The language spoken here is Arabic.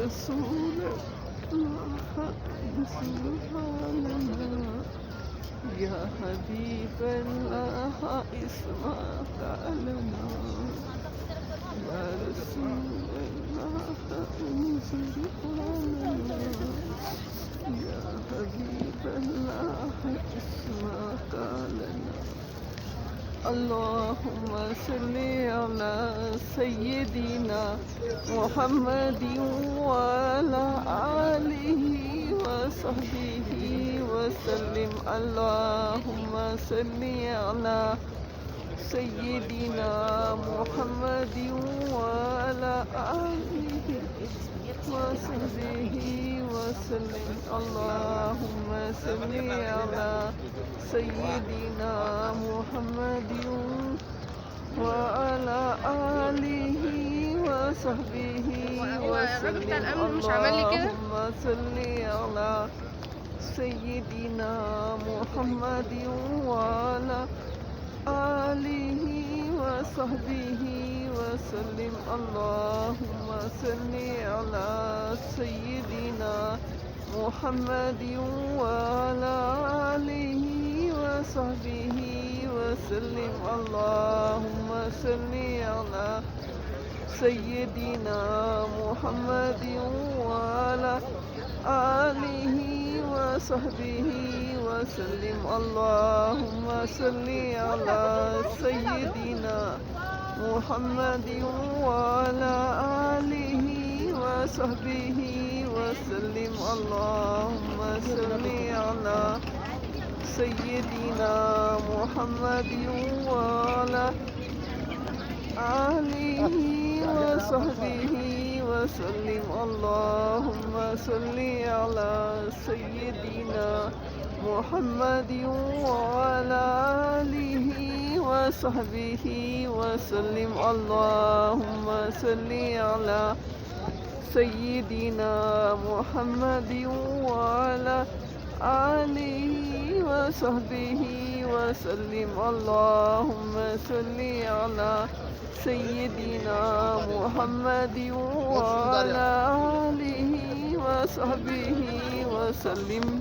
رسول الله سبحاننا يا حبيب الله اسمع قالنا يا رسول الله سبحاننا يا حبيب الله اسمع قالنا اللهم صل على سيدنا محمد وعلى آله وصحبه وسلم اللهم صل على سيدنا محمد وعلى آله وصحبه وسلم اللهم صل على سيدنا محمد وعلى آله وصحبه وسلم اللهم صل على سيدنا محمد وعلى آله وصحبه وسلم اللهم صل على سيدنا محمد وعلى آله وصحبه وسلم اللهم صل على سيدنا محمد وعلى آله وصحبه وسلم اللهم صل على سيدنا محمد وعلى آله وصحبه وسلم اللهم صل على سيدنا محمد وعلى آله وصحبه وسلم اللهم صل على سيدنا محمد وعلى آله وصحبه وسلم اللهم صل على سيدنا محمد وعلى آله وصحبه وسلم اللهم صل على سيدنا محمد وعلى آله وصحبه وسلم